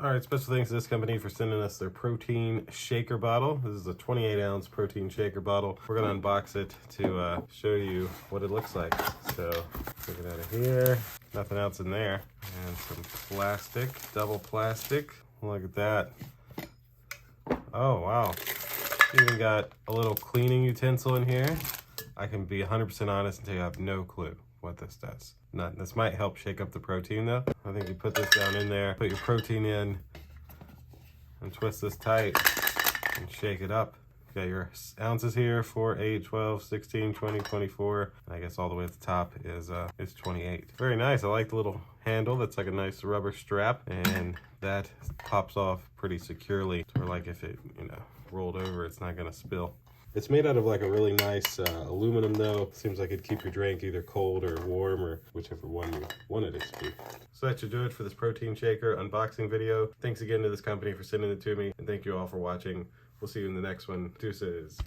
All right, special thanks to this company for sending us their protein shaker bottle. This is a 28-ounce protein shaker bottle. We're gonna unbox it to show you what it looks like. So, take it out of here. Nothing else in there. And some plastic, double plastic. Look at that. Oh, wow. Even got a little cleaning utensil in here. I can be 100% honest and tell you I have no clue what this does. This might help shake up the protein though. I think you put this down in there, put your protein in, and twist this tight and shake it up. You got your ounces here, 4, 8, 12, 16, 20, 24. And I guess all the way at the top is 28. Very nice. I like the little handle. That's like a nice rubber strap, and that pops off pretty securely. So like if it, rolled over, it's not gonna spill. It's made out of like a really nice aluminum though. Seems like it'd keep your drink either cold or warm, or whichever one you wanted it to be. So that should do it for this protein shaker unboxing video. Thanks again to this company for sending it to me, and thank you all for watching. We'll see you in the next one. Deuces.